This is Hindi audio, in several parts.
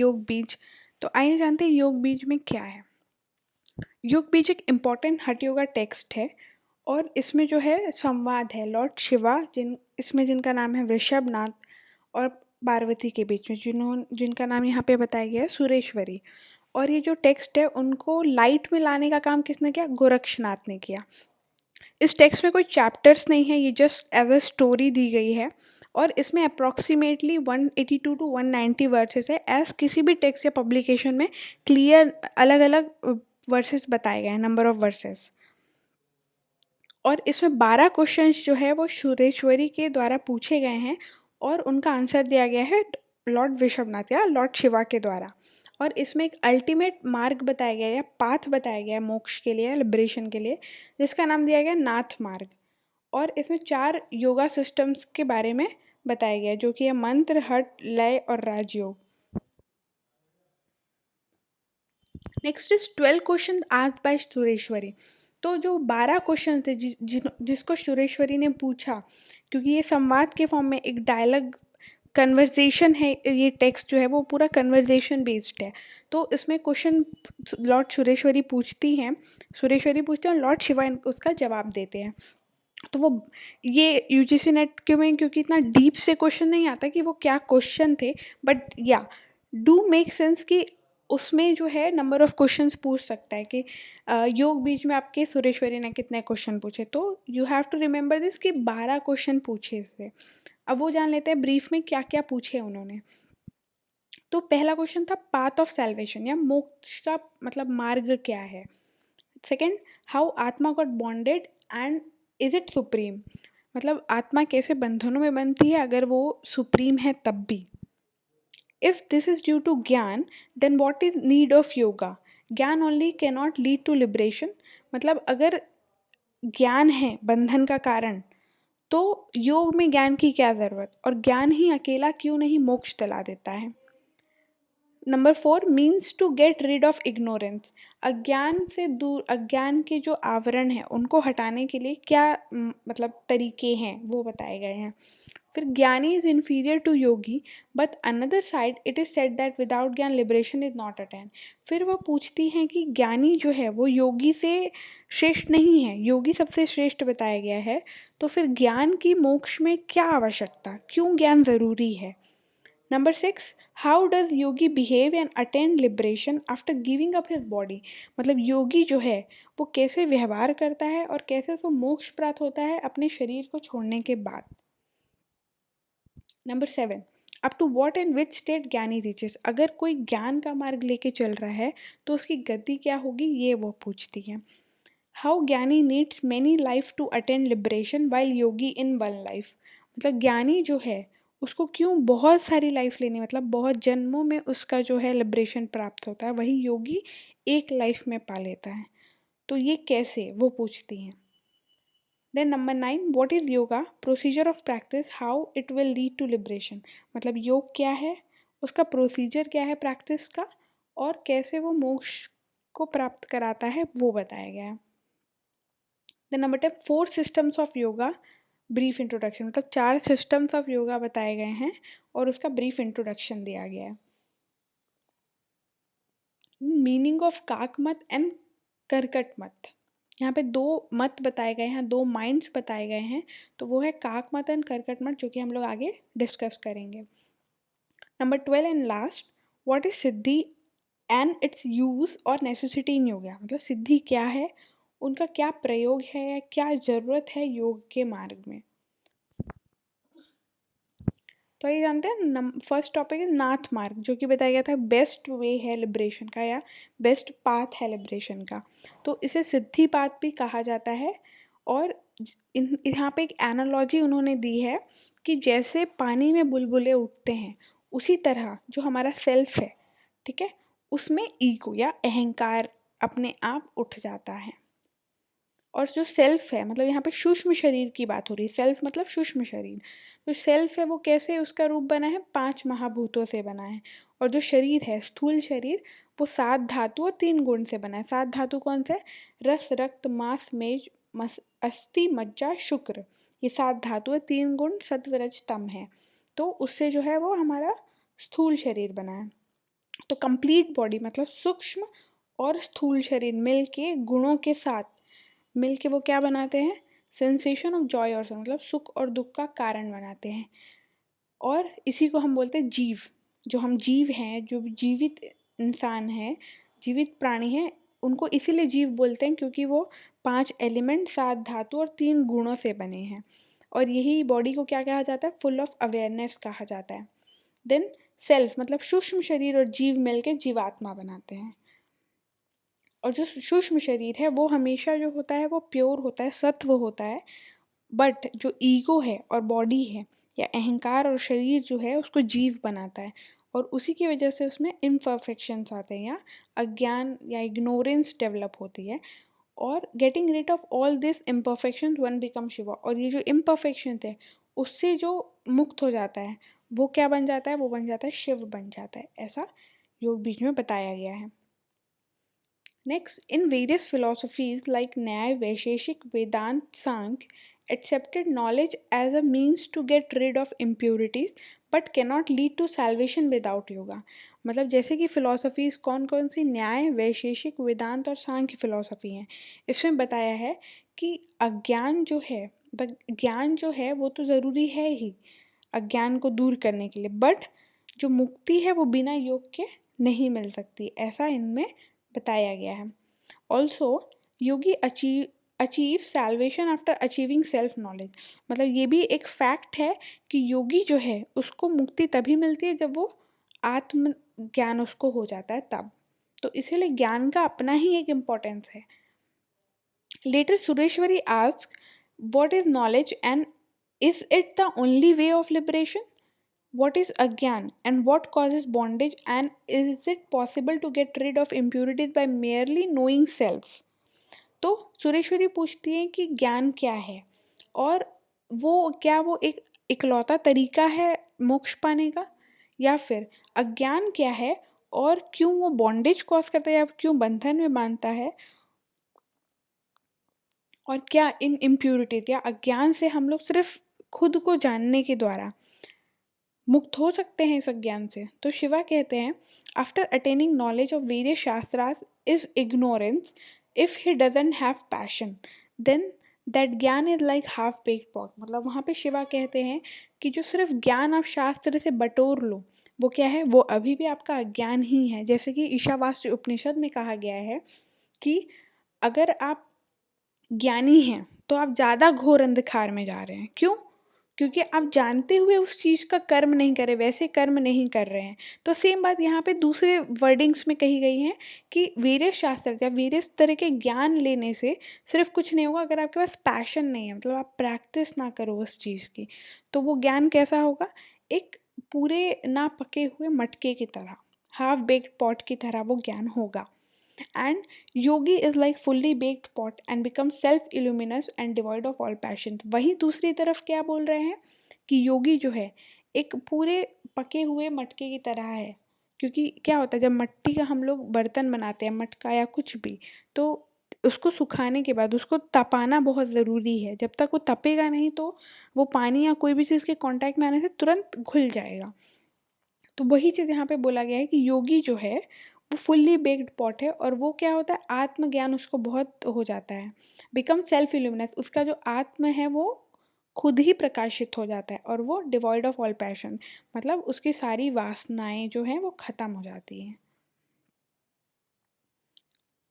योग बीज। तो आइए जानते हैं योग बीज में क्या है। योग बीज एक इम्पॉर्टेंट हठ योगा टेक्स्ट है और इसमें जो है संवाद है लॉर्ड शिवा जिनका नाम है वृषभनाथ और पार्वती के बीच में जिनका नाम यहाँ पे बताया गया है सुरेश्वरी। और ये जो टेक्स्ट है उनको लाइट में लाने का काम किसने किया? गोरक्षनाथ ने किया। इस टेक्स्ट में कोई चैप्टर्स नहीं है, ये जस्ट एज अ स्टोरी दी गई है और इसमें अप्रॉक्सीमेटली 182 टू 190 वर्सेस है। एज किसी भी टेक्स्ट या पब्लिकेशन में क्लियर अलग अलग वर्सेस बताए गए हैं, नंबर ऑफ वर्सेस। और इसमें 12 क्वेश्चंस जो है वो सुरेश्वरी के द्वारा पूछे गए हैं और उनका आंसर दिया गया है लॉर्ड वृषभनाथ या लॉर्ड शिवा के द्वारा। और इसमें एक अल्टीमेट मार्ग बताया गया है, पाथ बताया गया है मोक्ष के लिए, लिबरेशन के लिए, जिसका नाम दिया गया नाथ मार्ग। और इसमें 4 योगा सिस्टम्स के बारे में बताया गया है, जो कि है मंत्र, हठ, लय और राजयोग। Next is 12 question asked by Sureshwari. तो जो 12 क्वेश्चन थे जिसको सुरेश्वरी ने पूछा, क्योंकि ये संवाद के फॉर्म में एक डायलॉग कन्वर्सेशन है, ये टेक्स्ट जो है वो पूरा कन्वर्सेशन बेस्ड है। तो इसमें क्वेश्चन लॉर्ड सुरेश्वरी पूछती हैं, और लॉर्ड शिवा उसका जवाब देते हैं। तो वो ये यूजीसी नेट के में क्योंकि इतना डीप से क्वेश्चन नहीं आता कि वो क्या क्वेश्चन थे, बट या डू मेक सेंस कि उसमें जो है नंबर ऑफ क्वेश्चंस पूछ सकता है कि योग बीज में आपके सुरेश्वरी ने कितने क्वेश्चन पूछे। तो you have to remember this कि 12 क्वेश्चन पूछे इससे। अब वो जान लेते हैं ब्रीफ में क्या क्या पूछे उन्होंने। तो पहला क्वेश्चन था पाथ ऑफ सैल्वेशन या मोक्ष का मतलब मार्ग क्या है। सेकेंड, हाउ आत्मा got bonded and is it supreme, मतलब आत्मा कैसे बंधनों में बनती है अगर वो सुप्रीम है तब भी। If this is due to gyan then what is need of yoga, gyan only can not lead to liberation, मतलब अगर ज्ञान है बंधन का कारण तो योग में ज्ञान की क्या ज़रूरत, और ज्ञान ही अकेला क्यों नहीं मोक्ष दिला देता है। Number 4, means to get rid of ignorance, अज्ञान से दूर, अज्ञान के जो आवरण हैं उनको हटाने के लिए क्या मतलब तरीके हैं वो बताए गए हैं। फिर gyani is inferior to yogi but another side it is said that without gyan liberation is not attain. फिर वो पूछती हैं कि ज्ञानी जो है वो योगी से श्रेष्ठ नहीं है, योगी सबसे श्रेष्ठ बताया गया है, तो फिर ज्ञान की मोक्ष में क्या आवश्यकता, क्यों ज्ञान ज़रूरी है। Number 6, how does Yogi behave and attend liberation after giving up his body, मतलब योगी जो है वो कैसे व्यवहार करता है और कैसे उसको मोक्ष प्राप्त होता है अपने शरीर को छोड़ने के बाद। Number 7, up to what and which state gyani reaches, अगर कोई ज्ञान का मार्ग लेके चल रहा है तो उसकी गति क्या होगी ये वो पूछती है। How gyani needs many life to attend liberation while yogi in one life, मतलब ज्ञानी जो है उसको क्यों बहुत सारी लाइफ लेनी, मतलब बहुत जन्मों में उसका जो है लिबरेशन प्राप्त होता है, वही योगी एक लाइफ में पा लेता है। तो ये कैसे वो पूछती हैं। Then number 9, what is yoga, procedure of practice, how it will lead to liberation, मतलब योग क्या है, उसका प्रोसीजर क्या है प्रैक्टिस का, और कैसे वो मोक्ष को प्राप्त कराता है वो बताया गया है। Then number 10, 4 systems of yoga brief introduction, मतलब 4 सिस्टम्स ऑफ योगा बताए गए हैं और उसका ब्रीफ इंट्रोडक्शन दिया गया है। मीनिंग ऑफ काक मत एंड करकट मत, यहाँ पे 2 मत बताए गए हैं, 2 माइंड्स बताए गए हैं, तो वो है काक मत एंड करकट मत, जो कि हम लोग आगे डिस्कस करेंगे। Number 12 and last, what is Siddhi and it's use और नेसेसिटी इन योगा, मतलब सिद्धि क्या है, उनका क्या प्रयोग है या क्या ज़रूरत है योग के मार्ग में। तो ये जानते हैं फर्स्ट टॉपिक है नाथ मार्ग, जो कि बताया गया था बेस्ट वे है लिबरेशन का या बेस्ट पाथ है लिबरेशन का, तो इसे सिद्धि पाथ भी कहा जाता है। और यहाँ पे एक एनालॉजी उन्होंने दी है कि जैसे पानी में बुलबुले उठते हैं उसी तरह जो हमारा सेल्फ है, ठीक है, उसमें ईगो या अहंकार अपने आप उठ जाता है। और जो सेल्फ है, मतलब यहाँ पे सूक्ष्म शरीर की बात हो रही है, सेल्फ मतलब सूक्ष्म शरीर, जो सेल्फ है वो कैसे उसका रूप बना है, 5 महाभूतों से बना है। और जो शरीर है स्थूल शरीर, वो 7 धातु और 3 गुण से बना है। 7 धातु कौन से? रस, रक्त, मांस, मेज, अस्थि, मज्जा, शुक्र, ये 7 धातु है। 3 गुण सत्व, रज, तम है, तो उससे जो है वो हमारा स्थूल शरीर बना है। तो कंप्लीट बॉडी मतलब सूक्ष्म और स्थूल शरीर मिल के गुणों के साथ मिल के वो क्या बनाते हैं, सेंसेशन ऑफ जॉय और मतलब सुख और दुख का कारण बनाते हैं। और इसी को हम बोलते हैं जीव। जो हम जीव हैं, जो जीवित इंसान है, जीवित प्राणी हैं, उनको इसीलिए जीव बोलते हैं क्योंकि वो 5 एलिमेंट, 7 धातु और 3 गुणों से बने हैं। और यही बॉडी को क्या कहा जाता है, फुल ऑफ अवेयरनेस कहा जाता है। देन सेल्फ मतलब सूक्ष्म शरीर और जीव मिलके जीवात्मा बनाते हैं। और जो सूक्ष्म शरीर है वो हमेशा जो होता है वो प्योर होता है, सत्व होता है। बट जो ईगो है और बॉडी है या अहंकार और शरीर जो है उसको जीव बनाता है। और उसी की वजह से उसमें इम्परफेक्शंस आते हैं या अज्ञान या इग्नोरेंस डेवलप होती है। और getting rid of all this imperfection one become Shiva. और ये जो इम्परफेक्शन है उससे जो मुक्त हो जाता है वो क्या बन जाता है, वो बन जाता है शिव बन जाता है। ऐसा योग बीज में बताया गया है। Next, in various philosophies like Nyaya, Vaisheshik, Vedant, Sankhya, accepted knowledge as a means to get rid of impurities but cannot lead to salvation without yoga। मतलब जैसे कि फिलोसफीज कौन कौन सी, न्याय, वैशेषिक, वेदांत और सांख्य फिलोसफी हैं। इसमें बताया है कि अज्ञान जो है, ज्ञान जो है वो तो ज़रूरी है ही अज्ञान को दूर करने के लिए, बट जो मुक्ति है वो बिना योग के नहीं मिल सकती, ऐसा इनमें बताया गया है। Also yogi achieve salvation after achieving self knowledge. मतलब ये भी एक फैक्ट है कि योगी जो है उसको मुक्ति तभी मिलती है जब वो आत्म ज्ञान उसको हो जाता है तब। तो इसीलिए ज्ञान का अपना ही एक इम्पोर्टेंस है। Later Sureshwari ask what is knowledge and is it the only way of liberation. What is Agyan and what causes bondage, and is it possible to get rid of impurities by merely knowing self? तो सुरेश्वरी पूछती हैं कि ज्ञान क्या है और वो क्या वो एक इकलौता तरीका है मोक्ष पाने का, या फिर अज्ञान क्या है और क्यों वो बॉन्डेज कॉज करता है या क्यों बंधन में बांधता है, और क्या इन इम्प्यूरिटीज या अज्ञान से हम लोग सिर्फ खुद को जानने के द्वारा मुक्त हो सकते हैं इस अज्ञान से। तो शिवा कहते हैं after attaining knowledge of various shastras is ignorance if he doesn't have passion then that gyan is like half baked pot. मतलब वहाँ पे शिवा कहते हैं कि जो सिर्फ ज्ञान आप शास्त्र से बटोर लो वो क्या है, वो अभी भी आपका अज्ञान ही है। जैसे कि ईशावास्य उपनिषद में कहा गया है कि अगर आप ज्ञानी हैं तो आप ज़्यादा घोर अंधकार में जा रहे हैं। क्यों? क्योंकि आप जानते हुए उस चीज़ का कर्म नहीं कर रहे, वैसे कर्म नहीं कर रहे हैं। तो सेम बात यहाँ पे दूसरे वर्डिंग्स में कही गई है कि वेरियस शास्त्र या वेरियस तरह के ज्ञान लेने से सिर्फ कुछ नहीं होगा अगर आपके पास पैशन नहीं है, मतलब आप प्रैक्टिस ना करो उस चीज़ की। तो वो ज्ञान कैसा होगा, एक पूरे ना पके हुए मटके की तरह, हाफ बेक्ड पॉट की तरह वो ज्ञान होगा। And yogi is like fully baked pot and becomes self-illuminous and devoid of all passion। वहीं दूसरी तरफ क्या बोल रहे हैं कि योगी जो है एक पूरे पके हुए मटके की तरह है। क्योंकि क्या होता है जब मिट्टी का हम लोग बर्तन बनाते हैं, मटका या कुछ भी, तो उसको सुखाने के बाद उसको तपाना बहुत ज़रूरी है। जब तक वो तपेगा नहीं तो वो पानी या कोई भी चीज़ के कांटेक्ट में आने से तुरंत घुल जाएगा। तो वही चीज़ यहाँ पे बोला गया है कि योगी जो है वो फुल्ली बेक्ड पॉट है और वो क्या होता है, आत्मज्ञान उसको बहुत हो जाता है। बिकम सेल्फ इल्यूमिनेस, उसका जो आत्म है वो खुद ही प्रकाशित हो जाता है और वो डिवॉइड ऑफ ऑल पैशन, मतलब उसकी सारी वासनाएं जो हैं वो खत्म हो जाती हैं।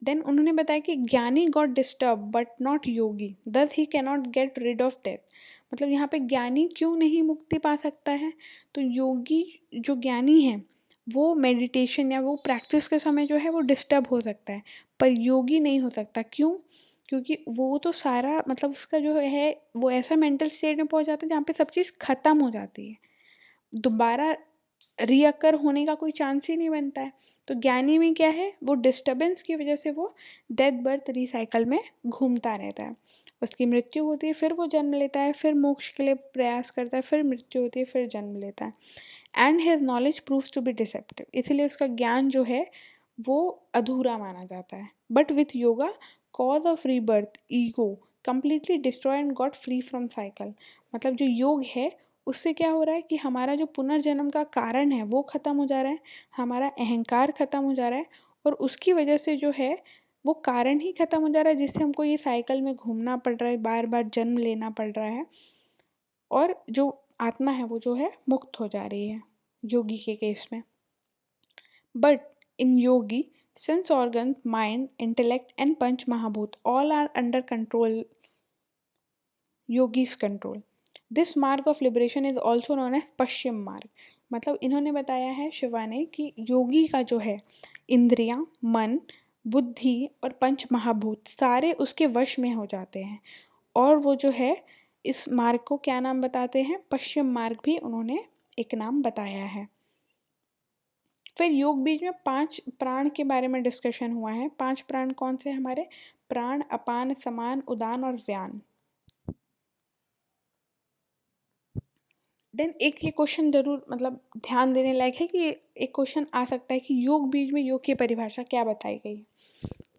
देन उन्होंने बताया कि gyani got disturb but not yogi thus he cannot get rid of death. मतलब यहाँ पे ज्ञानी क्यों नहीं मुक्ति पा सकता है, तो योगी जो ज्ञानी है वो मेडिटेशन या वो प्रैक्टिस के समय जो है वो डिस्टर्ब हो सकता है, पर योगी नहीं हो सकता। क्यों? क्योंकि वो तो सारा मतलब उसका जो है वो ऐसा मेंटल स्टेट में पहुंच जाता है जहाँ पे सब चीज़ खत्म हो जाती है, दोबारा रीअकर होने का कोई चांस ही नहीं बनता है। तो ज्ञानी में क्या है, वो डिस्टर्बेंस की वजह से वो डेथ बर्थ रिसाइकल में घूमता रहता है। उसकी मृत्यु होती है, फिर वो जन्म लेता है, फिर मोक्ष के लिए प्रयास करता है, फिर मृत्यु होती है, फिर जन्म लेता है। And his knowledge proves to be deceptive, इसलिए उसका ज्ञान जो है वो अधूरा माना जाता है। But with yoga cause of rebirth ego completely destroy and got free from cycle. मतलब जो योग है उससे क्या हो रहा है कि हमारा जो पुनर्जन्म का कारण है वो ख़त्म हो जा रहा है, हमारा अहंकार ख़त्म हो जा रहा है, और उसकी वजह से जो है वो कारण ही ख़त्म हो जा रहा है, जिससे हमको ये साइकिल में घूमना पड़ रहा है, बार बार जन्म लेना पड़ रहा है, और जो आत्मा है वो जो है मुक्त हो जा रही है योगी के केस में। But in yogi, sense organ, mind, intellect and panch mahabhuta all are under control, yogi's control. This marg of liberation is also known as Paschim marg. मतलब इन्होंने बताया है शिवा ने कि योगी का जो है इंद्रियां, मन, बुद्धि और पंच महाभूत सारे उसके वश में हो जाते हैं, और वो जो है इस मार्ग को क्या नाम बताते हैं, पश्चिम मार्ग भी उन्होंने एक नाम बताया है। फिर योग बीज में 5 प्राण के बारे में डिस्कशन हुआ है। 5 प्राण कौन से हमारे? प्राण, अपान, समान, उदान और व्यान। देन एक ये क्वेश्चन जरूर मतलब ध्यान देने लायक है कि एक क्वेश्चन आ सकता है कि योग बीज में योग की परिभाषा क्या बताई गई है।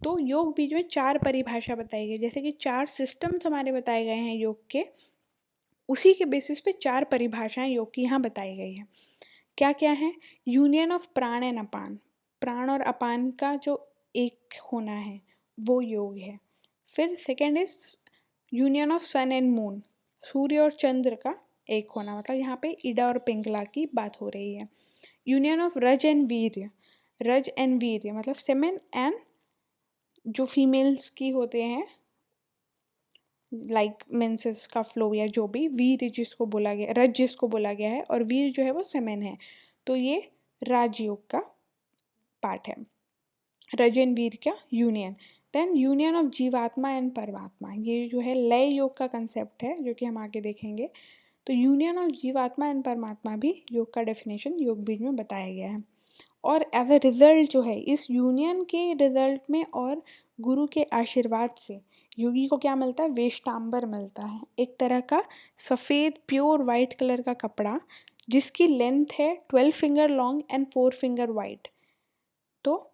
तो योग बीज में 4 परिभाषा बताई गई, जैसे कि 4 सिस्टम्स हमारे बताए गए हैं योग के, उसी के बेसिस पे 4 परिभाषाएं योग की यहाँ बताई गई है। क्या क्या है? यूनियन ऑफ प्राण एंड अपान, प्राण और अपान का जो एक होना है वो योग है। फिर second is union of sun and moon, सूर्य और चंद्र का एक होना, मतलब यहाँ पे इडा और पिंगला की बात हो रही है। यूनियन ऑफ रज एंड वीर्य, रज एंड वीर्य मतलब सेमेन एंड जो फीमेल्स की होते हैं लाइक मेंसेस का फ्लो या जो भी, वीर जिसको बोला गया, रज जिसको बोला गया है, और वीर जो है वो सेमेन है, तो ये राजयोग का पार्ट है, रज एंड वीर का यूनियन। देन यूनियन ऑफ जीवात्मा एंड परमात्मा, ये जो है लय योग का कंसेप्ट है जो कि हम आगे देखेंगे। तो यूनियन ऑफ जीवात्मा एंड परमात्मा भी योग का डेफिनेशन योग बीज में बताया गया है। और एज अ रिजल्ट जो है इस यूनियन के रिजल्ट में और गुरु के आशीर्वाद से योगी को क्या मिलता है? वेष्टांबर मिलता है, एक तरह का सफ़ेद प्योर वाइट कलर का कपड़ा जिसकी लेंथ है 12 finger long and 4 finger wide. तो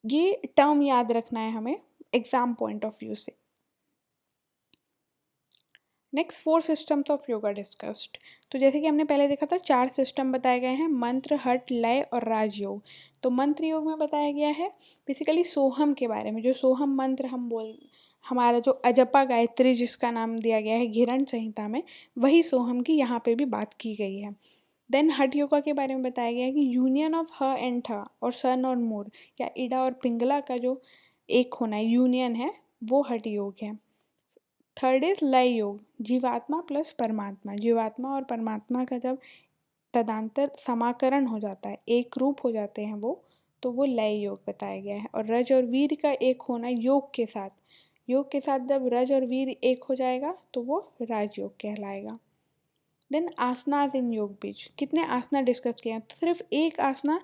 ये टर्म याद रखना है हमें एग्जाम पॉइंट ऑफ व्यू से। Next 4 systems of yoga discussed. तो जैसे कि हमने पहले देखा था 4 सिस्टम बताए गए हैं, मंत्र, हठ, लय और राजयोग। तो मंत्र योग में बताया गया है बेसिकली सोहम के बारे में, जो सोहम मंत्र हम बोल, हमारा जो अजपा गायत्री जिसका नाम दिया गया है घिरण संहिता में, वही सोहम की यहाँ पे भी बात की गई है। देन हठ योगा के बारे में बताया गया है कि यूनियन ऑफ ह एंड ठ और सन और मोर या इडा और पिंगला का जो एक होना है, यूनियन है, वो हठ योग है। थर्ड इज लय योग, जीवात्मा प्लस परमात्मा, जीवात्मा और परमात्मा का जब तदांतर समाकरण हो जाता है, एक रूप हो जाते हैं वो लय योग बताया गया है। और रज और वीर का एक होना योग के साथ, योग के साथ जब रज और वीर एक हो जाएगा तो वो राजयोग कहलाएगा। देन आसनाज इन योग बीज, कितने आसना डिस्कस किए हैं? तो सिर्फ एक आसना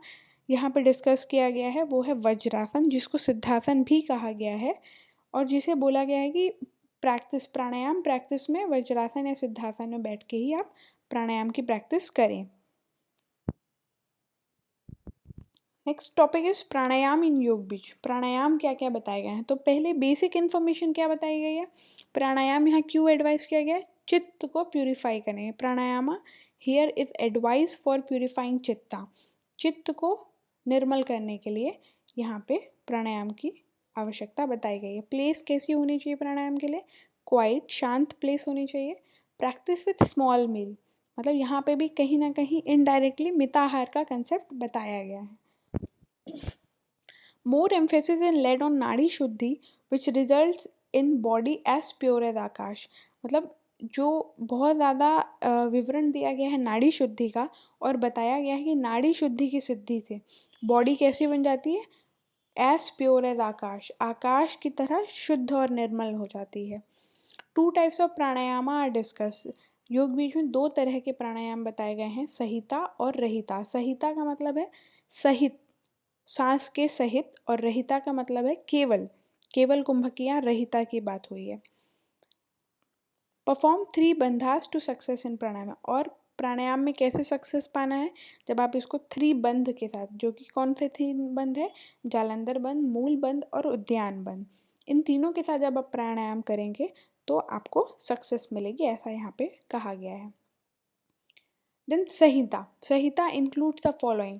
यहाँ पे डिस्कस किया गया है, वो है वज्रासन, जिसको सिद्धासन भी कहा गया है, और जिसे बोला गया है कि प्रैक्टिस, प्राणायाम प्रैक्टिस में वज्रासन या सिद्धासन में बैठ के ही आप प्राणायाम की प्रैक्टिस करें। नेक्स्ट टॉपिक इज प्राणायाम इन योग बीज। प्राणायाम क्या क्या बताए गए हैं? तो पहले बेसिक इन्फॉर्मेशन क्या बताई गई है? प्राणायाम यहाँ क्यों एडवाइस किया गया है? चित्त को प्यूरिफाई करने। Pranayama here is advice for purifying chitta, चित्त को निर्मल करने के लिए यहाँ पे प्राणायाम की आवश्यकता बताई गई है। प्लेस कैसी होनी चाहिए प्राणायाम के लिए? क्वाइट, शांत प्लेस होनी चाहिए। प्रैक्टिस विथ स्मॉल मील, मतलब यहाँ पे भी कहीं ना कहीं इनडायरेक्टली मिताहार का कंसेप्ट बताया गया है। More emphasis is laid on नाड़ी शुद्धि which results in body as pure as आकाश। मतलब जो बहुत ज़्यादा विवरण दिया गया है नाड़ी शुद्धि का, और बताया गया है कि नाड़ी शुद्धि की सिद्धि से बॉडी कैसी बन जाती है? एज प्योर एज आकाश, आकाश की तरह शुद्ध और निर्मल हो जाती है। 2 types of pranayama are discuss. Yoga बीज में 2 तरह के प्राणायाम बताए गए हैं, सहिता और रहिता। सहिता का मतलब है सहित, सांस के सहित, और रहिता का मतलब है केवल, केवल कुंभकियां रहिता की बात हुई है। Perform 3 bandhas to success in प्राणायाम, और प्राणायाम में कैसे सक्सेस पाना है? जब आप इसको 3 बंध के साथ, जो कि कौन से 3 बंध है? जालंधर बंध, मूल बंध और उद्यान बंध, इन तीनों के साथ जब आप प्राणायाम करेंगे तो आपको सक्सेस मिलेगी, ऐसा यहाँ पे कहा गया है। Then Samhita, Samhita includes the following,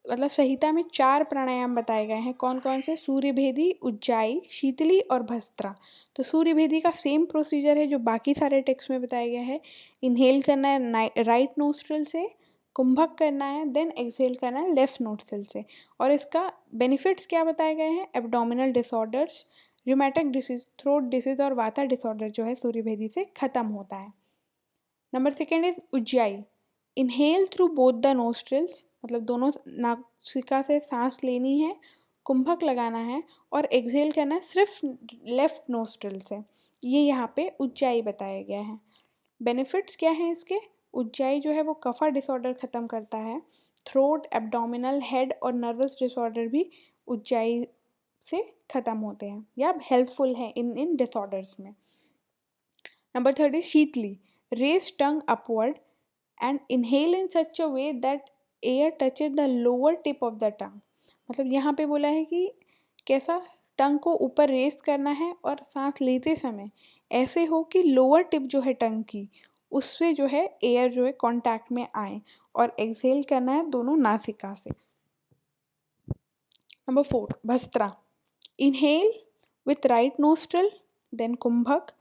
मतलब संहिता में 4 प्राणायाम बताए गए हैं। कौन कौन से? सूर्यभेदी, उज्जाई, शीतली और भस्त्रा। तो सूर्यभेदी का सेम प्रोसीजर है जो बाकी सारे टेक्स्ट में बताया गया है। इनहेल करना है राइट नोस्ट्रल से, कुंभक करना है, देन एक्सहेल करना है लेफ्ट नोस्ट्रल से। और इसका बेनिफिट्स क्या बताए गए हैं? Abdominal disorders, rheumatic disease, throat disease और वाता डिसऑर्डर जो है सूर्यभेदी से खत्म होता है। Number second is Ujjayi, inhale through both the nostrils, मतलब दोनों नासिका से सांस लेनी है, कुंभक लगाना है और एक्सहेल करना है सिर्फ लेफ्ट नोस्ट्रल से। ये यहाँ पे उज्जाई बताया गया है। बेनिफिट्स क्या हैं इसके? उज्जाई जो है वो कफा डिसऑर्डर खत्म करता है। थ्रोट, एब्डोमिनल, हेड और नर्वस डिसऑर्डर भी उज्जाई से खत्म होते हैं या हेल्पफुल है इन डिसऑर्डर्स में। Number third is sheetali, raise tongue upward and inhale in such a way that air touches the lower tip of the tongue। मतलब यहाँ पे बोला है कि कैसा? टंग को ऊपर रेस करना है और सांस लेते समय ऐसे हो कि लोअर टिप जो है टंग की उससे जो है एयर जो है कांटेक्ट में आए, और एक्सहेल करना है दोनों नासिका से। Number 4 bhastra, inhale with right nostril, then kumbhak,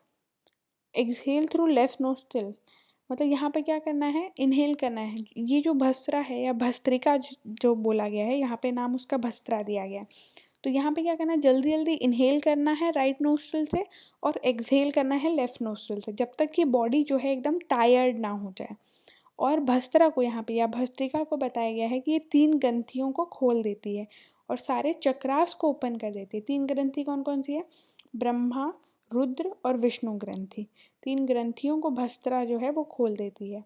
exhale through left nostril. मतलब यहाँ पे क्या करना है? इनहेल करना है। ये जो भस्त्रा है या भस्त्रिका जो बोला गया है, यहाँ पे नाम उसका भस्त्रा दिया गया है। तो यहाँ पे क्या करना है? जल्दी जल्दी इनहेल करना है राइट नोस्ट्रल से और एक्सहेल करना है लेफ्ट नोस्ट्रल से, जब तक कि बॉडी जो है एकदम टायर्ड ना हो जाए। और भस्त्रा को यहाँ पे या भस्त्रिका को बताया गया है कि ये 3 ग्रंथियों को खोल देती है और सारे चक्रास को ओपन कर देती है। 3 ग्रंथि कौन कौन सी है? ब्रह्मा, रुद्र और विष्णु ग्रंथि। 3 ग्रंथियों को भस्त्रा जो है वो खोल देती है।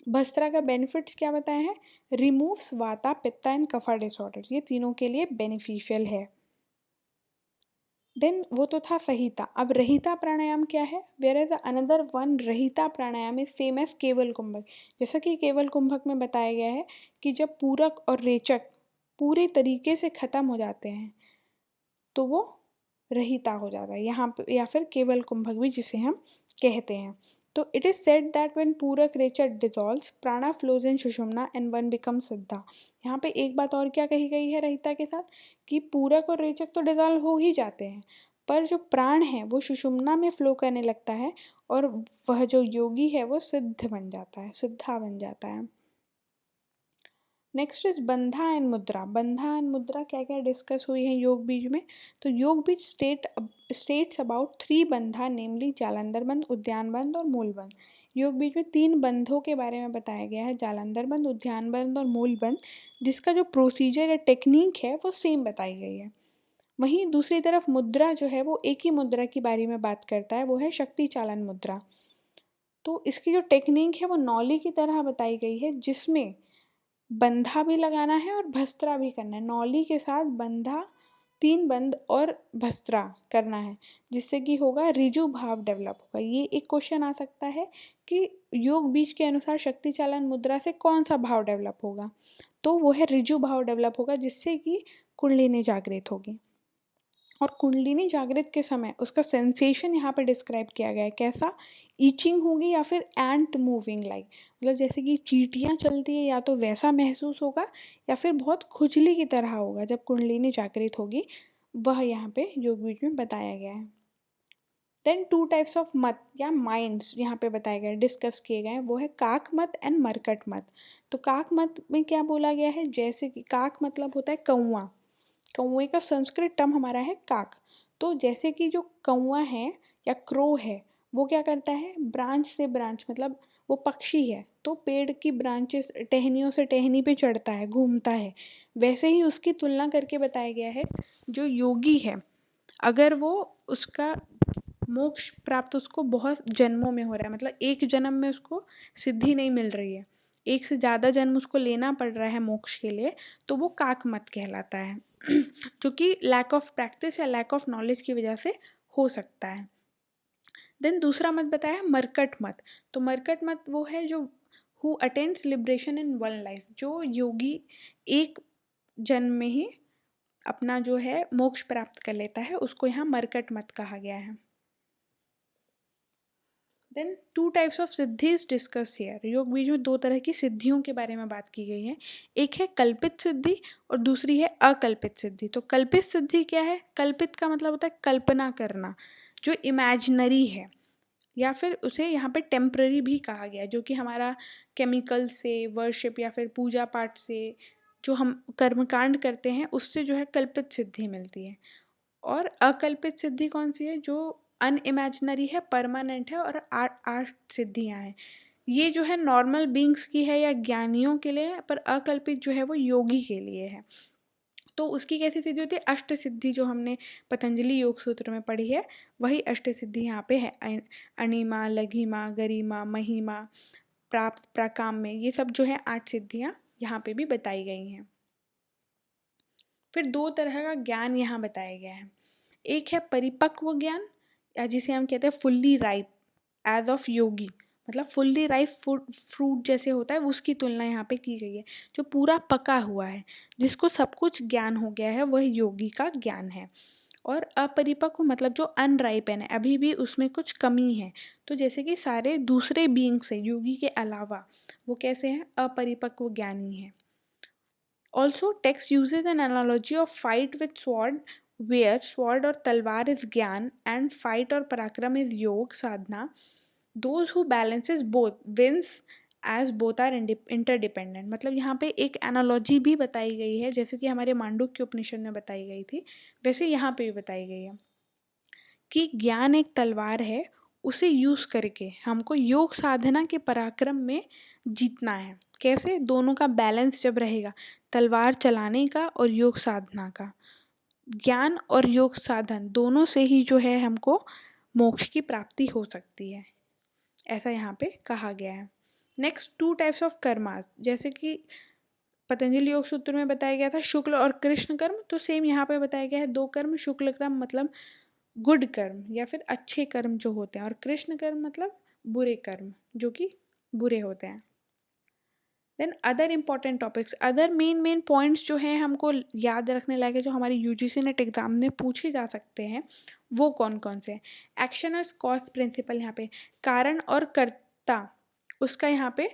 भस्त्रा का बेनिफिट्स क्या बताए हैं? रिमूव्स वाता, पित्ता एंड कफा डिसऑर्डर, ये तीनों के लिए बेनिफिशियल है। देन वो तो था संहिता। अब रहिता प्राणायाम क्या है? Where is another one rahita pranayama is same as kevala kumbhak. जैसा कि केवल कुंभक में बताया गया है कि जब पूरक और रेचक पूरे तरीके से खत्म हो जाते हैं तो वो रहिता हो जाता है यहाँ पे, या फिर केवल कुंभक भी जिसे हम कहते हैं। तो it is said that when purak rechak dissolves, prana flows in Sushumna and one become siddha. यहाँ पे एक बात और क्या कही गई है रहिता के साथ, कि पूरक और रेचक तो डिसॉल्व हो ही जाते हैं, पर जो प्राण है वो सुषुम्ना में फ्लो करने लगता है और वह जो योगी है वो सिद्ध बन जाता है, सिद्धा बन जाता है। नेक्स्ट इज बंधा एंड मुद्रा। बंधा एंड मुद्रा क्या क्या डिस्कस हुई है योग बीज में? तो योग बीज स्टेट्स अबाउट 3 बंधा, नेमली जालंधर बंध, उद्यान बंध और मूल बंध। योग बीज में 3 बंधों के बारे में बताया गया है, जालंधर बंध, उद्यान बंध और मूल बंध, जिसका जो प्रोसीजर या टेक्निक है वो सेम बताई गई है। वहीं दूसरी तरफ मुद्रा जो है वो एक ही मुद्रा के बारे में बात करता है, वो है शक्ति चालन मुद्रा। तो इसकी जो टेक्निक है वो नौली की तरह बताई गई है, जिसमें बंधा भी लगाना है और भस्त्रा भी करना है। नौली के साथ बंधा, 3 बंध और भस्त्रा करना है, जिससे कि होगा ऋजु भाव डेवलप होगा। ये एक क्वेश्चन आ सकता है कि योग बीज के अनुसार शक्ति चालन मुद्रा से कौन सा भाव डेवलप होगा? तो वो है ऋजु भाव डेवलप होगा, जिससे कि कुंडलिनी जागृत होगी। और कुंडलिनी जागृत के समय उसका सेंसेशन यहाँ पे डिस्क्राइब किया गया है, कैसा? ईचिंग होगी या फिर एंट मूविंग लाइक, मतलब जैसे कि चींटियाँ चलती है या तो वैसा महसूस होगा, या फिर बहुत खुजली की तरह होगा जब कुंडलिनी जागृत होगी, वह यहाँ पे योग बीज में बताया गया है। देन 2 टाइप्स ऑफ मत या माइंड्स यहाँ पे बताए गए, डिस्कस किए गए हैं, वो है काक मत एंड मरकट मत। तो काक मत में क्या बोला गया है? जैसे कि काक मतलब होता है कौवा, कौवे का संस्कृत टर्म हमारा है काक। तो जैसे कि जो कौवा है या क्रो है, वो क्या करता है? ब्रांच से ब्रांच, मतलब वो पक्षी है तो पेड़ की ब्रांचेस, टहनियों से टहनी पे चढ़ता है, घूमता है। वैसे ही उसकी तुलना करके बताया गया है, जो योगी है अगर वो उसका मोक्ष प्राप्त उसको बहुत जन्मों में हो रहा है, मतलब एक जन्म में उसको सिद्धि नहीं मिल रही है, एक से ज़्यादा जन्म उसको लेना पड़ रहा है मोक्ष के लिए, तो वो काक मत कहलाता है जो कि लैक ऑफ प्रैक्टिस या लैक ऑफ नॉलेज की वजह से हो सकता है। देन दूसरा मत बताया मरकट मत। तो मरकट मत वो है जो who attends liberation in one life, जो योगी एक जन्म में ही अपना जो है मोक्ष प्राप्त कर लेता है, उसको यहाँ मरकट मत कहा गया है। देन 2 टाइप्स ऑफ सिद्धीज डिस्कस हियर। योग बीज में 2 तरह की सिद्धियों के बारे में बात की गई है। एक है कल्पित सिद्धि और दूसरी है अकल्पित सिद्धि। तो कल्पित सिद्धि क्या है? कल्पित का मतलब होता है कल्पना करना, जो इमेजिनरी है, या फिर उसे यहाँ पे टेम्पररी भी कहा गया है, जो कि हमारा केमिकल से, वर्शिप या फिर पूजा पाठ से, जो हम कर्मकांड करते हैं उससे जो है कल्पित सिद्धि मिलती है। और अकल्पित सिद्धि कौन सी है? जो अनइमेजिनरी है, परमानेंट है और आठ आठ सिद्धियां हैं। ये जो है नॉर्मल बींग्स की है या ज्ञानियों के लिए है, पर अकल्पित जो है वो योगी के लिए है। तो उसकी कैसी सिद्धि होती है? अष्ट सिद्धि, जो हमने पतंजलि योग सूत्र में पढ़ी है, वही अष्ट सिद्धि यहाँ पे है। अणिमा, लघिमा, गरिमा, महिमा, प्राप्त, प्राकाम में, ये सब जो है 8 सिद्धियाँ यहाँ पे भी बताई गई हैं। फिर 2 तरह का ज्ञान यहाँ बताया गया है। एक है परिपक्व ज्ञान, या जिसे हम कहते हैं फुल्ली राइप एज ऑफ योगी, मतलब फुल्ली राइप फ्रूट जैसे होता है, उसकी तुलना यहाँ पे की गई है। जो पूरा पका हुआ है, जिसको सब कुछ ज्ञान हो गया है, वह योगी का ज्ञान है। और अपरिपक्व मतलब जो अनराइपन है, अभी भी उसमें कुछ कमी है। तो जैसे कि सारे दूसरे बीइंग्स है योगी के अलावा, वो कैसे हैं? अपरिपक्व ज्ञानी है। Also, text uses an analogy of fight with sword, where sword or talwar is gyan and fight or parakram is yog sadhana. Those who balances both wins as both are interdependent। मतलब यहाँ पे एक एनालॉजी भी बताई गई है, जैसे कि हमारे मांडुक्य उपनिषद में बताई गई थी, वैसे यहाँ पे भी बताई गई है कि ज्ञान एक तलवार है, उसे यूज करके हमको योग साधना के पराक्रम में जीतना है। कैसे? दोनों का बैलेंस जब रहेगा, तलवार चलाने का और योग साधना का, ज्ञान और योग साधन दोनों से ही जो है हमको मोक्ष की प्राप्ति हो सकती है, ऐसा यहाँ पे कहा गया है। नेक्स्ट 2 टाइप्स ऑफ कर्मास, जैसे कि पतंजलि योग सूत्र में बताया गया था शुक्ल और कृष्ण कर्म, तो सेम यहाँ पे बताया गया है 2 कर्म। शुक्ल कर्म मतलब गुड कर्म या फिर अच्छे कर्म जो होते हैं, और कृष्ण कर्म मतलब बुरे कर्म जो कि बुरे होते हैं। Then other important topics, other main points जो हैं हमको याद रखने लायक है, जो हमारी यूजीसी नेट एग्जाम में पूछे जा सकते हैं, वो कौन कौन से हैं? एक्शन एज कॉज प्रिंसिपल, यहाँ पे कारण और कर्ता उसका यहाँ पे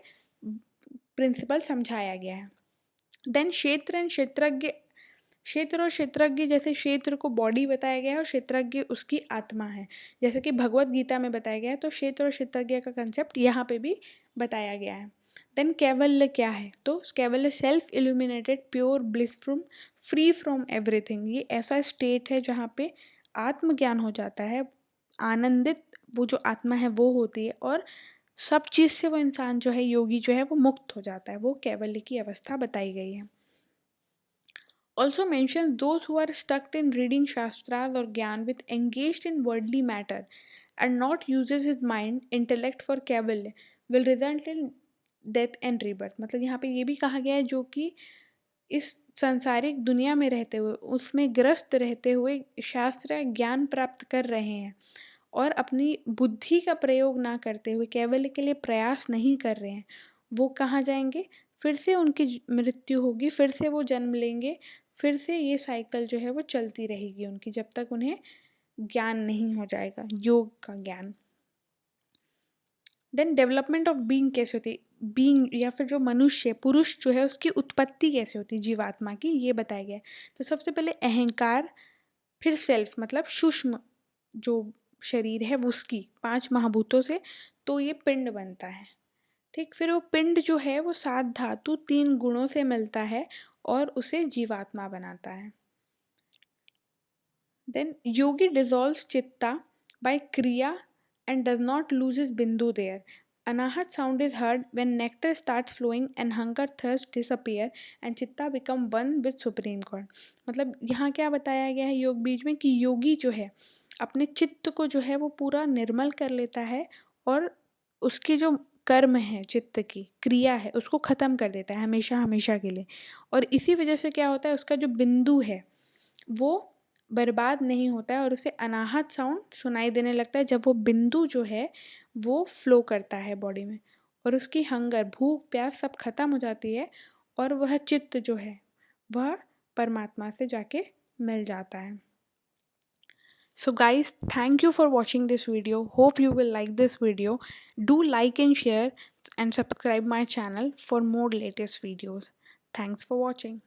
प्रिंसिपल समझाया गया है। देन क्षेत्र एंड क्षेत्रज्ञ, क्षेत्र और क्षेत्रज्ञ, जैसे क्षेत्र को बॉडी बताया गया है और क्षेत्रज्ञ उसकी आत्मा है, जैसे कि भगवत गीता में बताया गया है। तो क्षेत्र और क्षेत्रज्ञ का कंसेप्ट यहाँ पे भी बताया गया है। देन कैवल्य क्या है? तो कैवल्य self illuminated pure bliss from free from everything. ये ऐसा स्टेट है जहाँ पे आत्मज्ञान हो जाता है, आनंदित वो जो आत्मा है वो होती है, और सब चीज़ से वो इंसान जो है, योगी जो है, वो मुक्त हो जाता है। वो कैवल्य की अवस्था बताई गई है। Also mentions those who are stuck in reading shastras or gyan with engaged in worldly matter and not uses his mind intellect for Kaivalya will result in death and rebirth। मतलब यहाँ पे ये भी कहा गया है, जो कि इस सांसारिक दुनिया में रहते हुए, उसमें ग्रस्त रहते हुए शास्त्र ज्ञान प्राप्त कर रहे हैं और अपनी बुद्धि का प्रयोग ना करते हुए कैवल्य के लिए प्रयास नहीं कर रहे हैं, वो कहाँ जाएंगे? फिर से उनकी मृत्यु होगी, फिर से वो जन्म लेंगे, फिर से ये साइकिल जो है वो चलती रहेगी उनकी, जब तक उन्हें ज्ञान नहीं हो जाएगा, योग का ज्ञान। देन डेवलपमेंट ऑफ बीइंग कैसे होती है? बीइंग या फिर जो मनुष्य पुरुष जो है, उसकी उत्पत्ति कैसे होती है जीवात्मा की, ये बताया गया है। तो सबसे पहले अहंकार, फिर सेल्फ मतलब सूक्ष्म जो शरीर है उसकी 5 महाभूतों से, तो ये पिंड बनता है। ठीक, फिर वो पिंड जो है वो 7 धातु 3 गुणों से मिलता है और उसे जीवात्मा बनाता है। देन योगी dissolves चित्ता by kriya and does not lose his bindu there. Anahat sound is heard when nectar starts flowing and hunger thirst disappear and चित्ता become one with supreme god। मतलब यहाँ क्या बताया गया है योग बीज में, कि योगी जो है अपने चित्त को जो है वो पूरा निर्मल कर लेता है, और उसकी जो कर्म है, चित्त की क्रिया है, उसको खत्म कर देता है हमेशा हमेशा के लिए। और इसी वजह से क्या होता है, उसका जो बिंदु है वो बर्बाद नहीं होता है और उसे अनाहत साउंड सुनाई देने लगता है, जब वो बिंदु जो है वो फ्लो करता है बॉडी में, और उसकी हंगर, भूख प्यास सब खत्म हो जाती है, और वह चित्त जो है वह परमात्मा से जाके मिल जाता है। So guys, thank you for watching this video. Hope you will like this video. Do like and share and subscribe my channel for more latest videos. Thanks for watching.